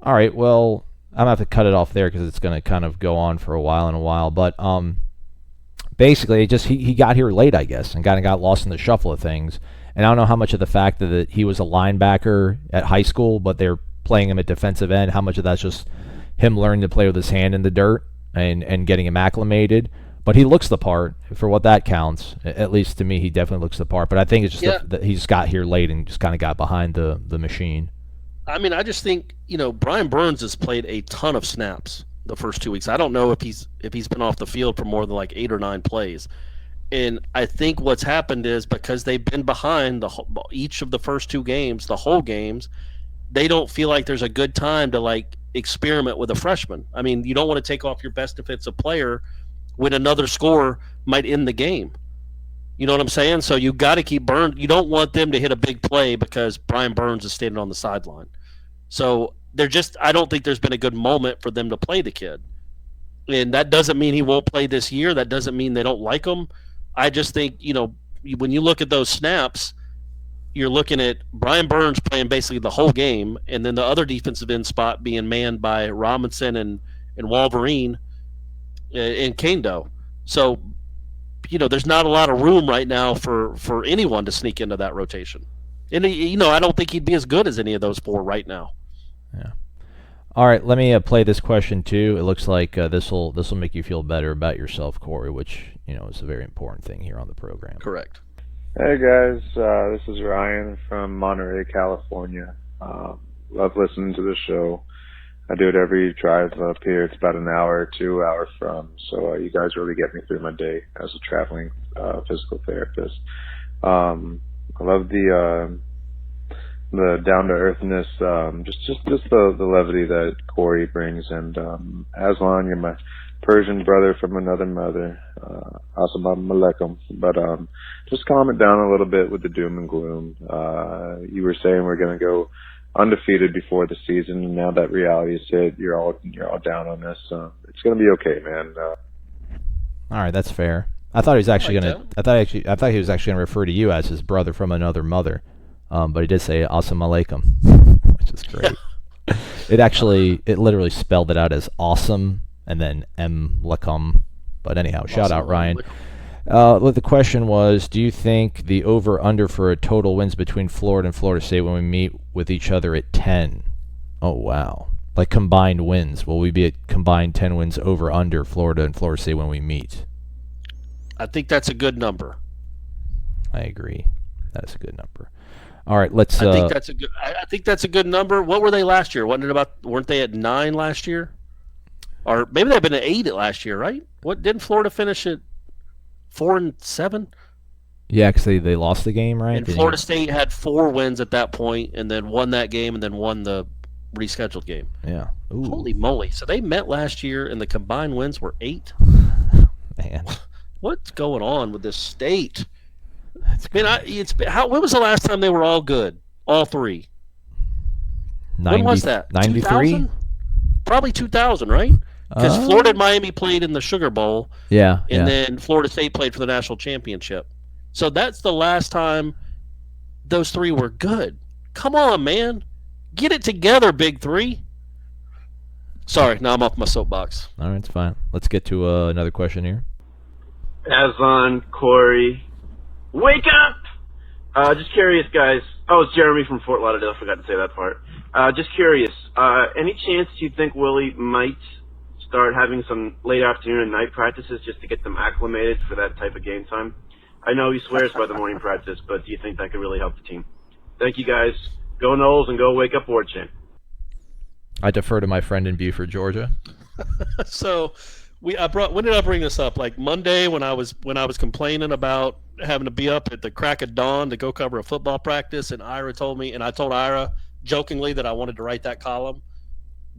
All right, well, I'm going to have to cut it off there because it's going to kind of go on for a while. But basically, he got here late, I guess, and kind of got lost in the shuffle of things. And I don't know how much of the fact that he was a linebacker at high school, but they're playing him at defensive end, how much of that's just him learning to play with his hand in the dirt and getting him acclimated. But he looks the part, for what that counts. At least to me, he definitely looks the part. But I think it's just that he just got here late and just kind of got behind the machine. I mean, I just think, Brian Burns has played a ton of snaps the first 2 weeks. I don't know if he's been off the field for more than like 8 or 9 plays. And I think what's happened is because they've been behind each of the first 2 games, the whole games, they don't feel like there's a good time to like experiment with a freshman. I mean, you don't want to take off your best defensive player when another score might end the game. You know what I'm saying? So you got to keep Burns. You don't want them to hit a big play because Brian Burns is standing on the sideline. So I don't think there's been a good moment for them to play the kid. And that doesn't mean he won't play this year. That doesn't mean they don't like him. I just think, when you look at those snaps, you're looking at Brian Burns playing basically the whole game, and then the other defensive end spot being manned by Robinson and Wolverine and Kendo. So, there's not a lot of room right now for anyone to sneak into that rotation. And, I don't think he'd be as good as any of those 4 right now. Yeah. All right, let me play this question too. It looks like this will make you feel better about yourself, Corey, which is a very important thing here on the program. Correct. Hey guys, this is Ryan from Monterey, California. Love listening to the show. I do it every drive up here. It's about an hour, 2 hours from. So you guys really get me through my day as a traveling physical therapist. I love the down to earthness, just the levity that Corey brings, and Aslan, you're my Persian brother from another mother. Assalamu alaikum. But just calm it down a little bit with the doom and gloom. You were saying we're going to go undefeated before the season, and now that reality is hit, you're all down on this. It's going to be okay, man. All right, that's fair. I thought he was actually going to. I thought he was actually going to refer to you as his brother from another mother. But he did say "Assalamu alaikum," which is great. It literally spelled it out as awesome and then lakum. But anyhow, shout out Ryan. The question was, do you think the over/under for a total wins between Florida and Florida State when we meet with each other at 10? Oh wow, like combined wins. Will we be at combined 10 wins over/under Florida and Florida State when we meet? I think that's a good number. I agree. That is a good number. All right, let's. I think that's a good number. What were they last year? Weren't they at 9 last year? Or maybe they've been at 8 last year, right? What didn't Florida finish at 4-7? Yeah, because they lost the game, right? And Florida State had 4 wins at that point, and then won that game, and then won the rescheduled game. Yeah. Ooh. Holy moly! So they met last year, and the combined wins were 8. Man, what's going on with this state? When was the last time they were all good? All 3. 90, when was that? 93? 2000? Probably 2000, right? Because Florida and Miami played in the Sugar Bowl. Yeah. And then Florida State played for the national championship. So that's the last time those three were good. Come on, man. Get it together, Big Three. Sorry, now I'm off my soapbox. All right, it's fine. Let's get to another question here. Aslan, Corey, wake up! Just curious, guys. Oh, it's Jeremy from Fort Lauderdale. I forgot to say that part. Just curious. Any chance you think Willie might start having some late afternoon and night practices just to get them acclimated for that type of game time? I know he swears by the morning practice, but do you think that could really help the team? Thank you, guys. Go Noles and go wake up War Chant. I defer to my friend in Buford, Georgia. So, when did I bring this up? Like Monday when I was complaining about having to be up at the crack of dawn to go cover a football practice, and Ira told me, and I told Ira jokingly that I wanted to write that column,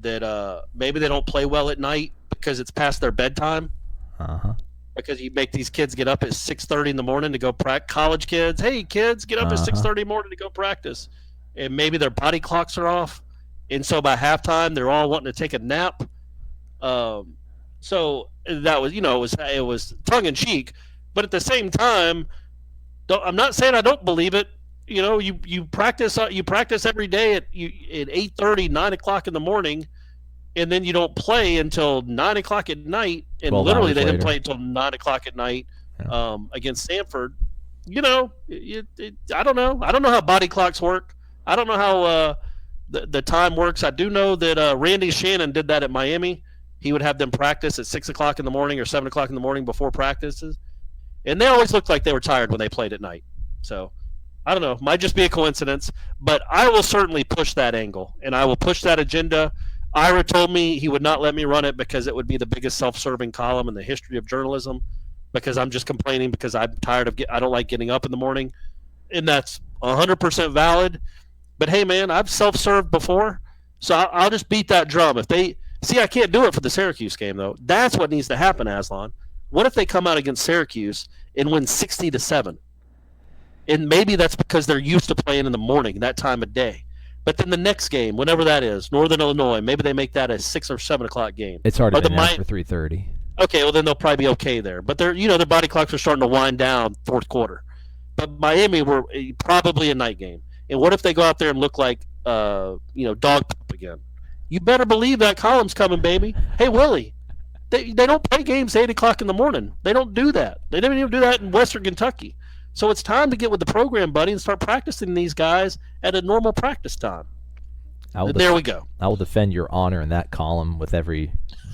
that maybe they don't play well at night because it's past their bedtime. Because you make these kids get up at 6:30 in the morning to go practice. College kids, hey kids, get up at 6:30 in the morning to go practice, and maybe their body clocks are off. And so by halftime, they're all wanting to take a nap. So that was, it was tongue in cheek, but at the same time, I'm not saying I don't believe it. You practice every day at 8:30, 9 o'clock in the morning, and then you don't play until 9 o'clock at night. And literally, they didn't play until 9 o'clock at night against Stanford. I don't know. I don't know how body clocks work. I don't know how the time works. I do know that Randy Shannon did that at Miami. He would have them practice at 6 o'clock in the morning or 7 o'clock in the morning before practices. And they always looked like they were tired when they played at night. So, I don't know. Might just be a coincidence. But I will certainly push that angle, and I will push that agenda. Ira told me he would not let me run it because it would be the biggest self-serving column in the history of journalism, because I'm just complaining because I'm tired of I don't like getting up in the morning. And that's 100% valid. But, hey, man, I've self-served before, so I'll just beat that drum. If they – see, I can't do it for the Syracuse game, though. That's what needs to happen, Aslan. What if they come out against Syracuse and win 60-7? And maybe that's because they're used to playing in the morning, that time of day. But then the next game, whenever that is, Northern Illinois, maybe they make that a 6 or 7 o'clock game. It's already been announced for 3:30. Okay, well, then they'll probably be okay there. But their body clocks are starting to wind down fourth quarter. But Miami were probably a night game. And what if they go out there and look like, dog poop again? You better believe that column's coming, baby. Hey, Willie, they don't play games 8 o'clock in the morning. They don't do that. They didn't even do that in Western Kentucky. So it's time to get with the program, buddy, and start practicing these guys at a normal practice time. There we go. I will defend your honor in that column with every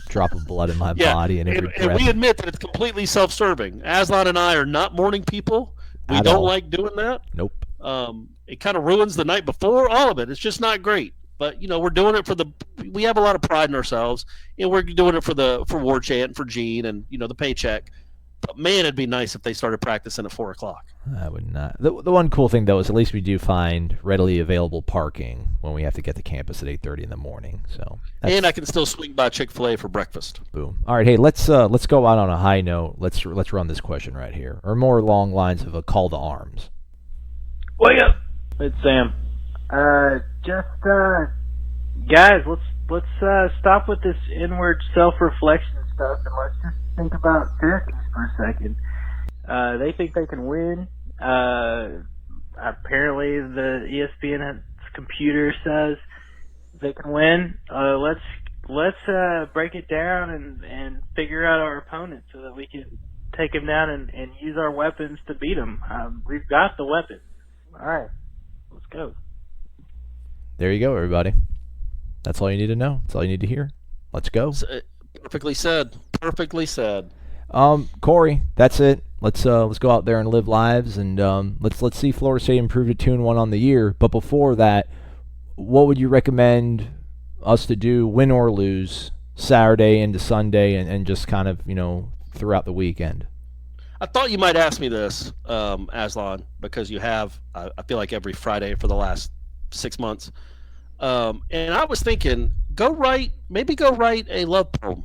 drop of blood in my body and every breath. And we admit that it's completely self-serving. Aslan and I are not morning people. We don't like doing that. Nope. It kind of ruins the night before, all of it. It's just not great. But, we're doing it we have a lot of pride in ourselves, and we're doing it for War Chant and for Gene and, the paycheck. But, man, it'd be nice if they started practicing at 4 o'clock. I would not. The one cool thing, though, is at least we do find readily available parking when we have to get to campus at 8:30 in the morning. So, and I can still swing by Chick-fil-A for breakfast. Boom. All right, hey, let's go out on a high note. Let's run this question right here, or more along lines of a call to arms. Wake up! It's Sam. Guys, let's stop with this inward self-reflection stuff and let's just think about Syracuse for a second. They think they can win. Apparently, the ESPN computer says they can win. Let's break it down and figure out our opponent so that we can take him down and use our weapons to beat him. We've got the weapons. All right, let's go. There you go, everybody. That's all you need to know. That's all you need to hear. Let's go. Perfectly said. Perfectly said. Corey, that's it. Let's go out there and live lives, and let's see Florida State improve to 2-1 on the year. But before that, what would you recommend us to do, win or lose, Saturday into Sunday, and just kind of throughout the weekend? I thought you might ask me this, Aslan, because you have, I feel like, every Friday for the last 6 months. And I was thinking, go write a love poem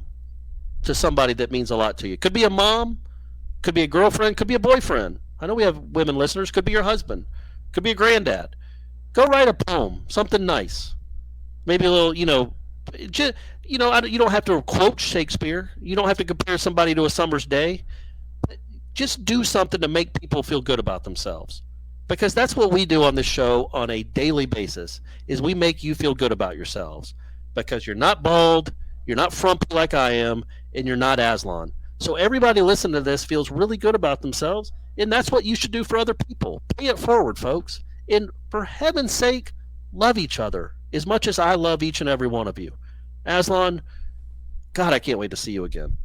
to somebody that means a lot to you. Could be a mom, could be a girlfriend, could be a boyfriend. I know we have women listeners. Could be your husband, could be a granddad. Go write a poem, something nice. Maybe a little, Just, you don't have to quote Shakespeare. You don't have to compare somebody to A Summer's Day. Just do something to make people feel good about themselves, because that's what we do on this show on a daily basis. Is we make you feel good about yourselves, because you're not bald, you're not frumpy like I am, and you're not Aslan. So everybody listening to this feels really good about themselves, and that's what you should do for other people. Pay it forward, folks. And for heaven's sake, love each other as much as I love each and every one of you. Aslan, God, I can't wait to see you again.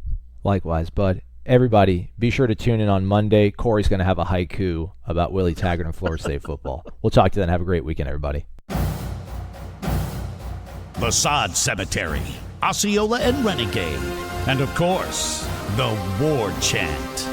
Likewise, bud. Everybody, be sure to tune in on Monday. Corey's going to have a haiku about Willie Taggart and Florida State football. We'll talk to you then. Have a great weekend, everybody. The Sod Cemetery, Osceola and Renegade, and of course, the War Chant.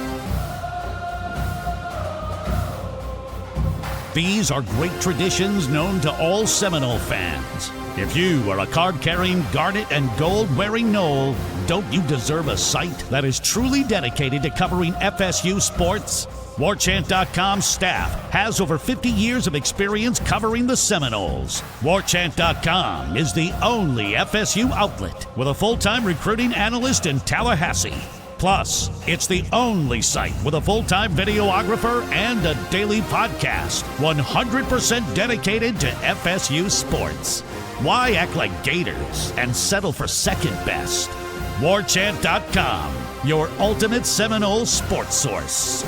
These are great traditions known to all Seminole fans. If you are a card-carrying, garnet and gold-wearing Nole, don't you deserve a site that is truly dedicated to covering FSU sports? WarChant.com's staff has over 50 years of experience covering the Seminoles. WarChant.com is the only FSU outlet with a full-time recruiting analyst in Tallahassee. Plus, it's the only site with a full-time videographer and a daily podcast, 100% dedicated to FSU sports. Why act like Gators and settle for second best? WarChant.com, your ultimate Seminole sports source.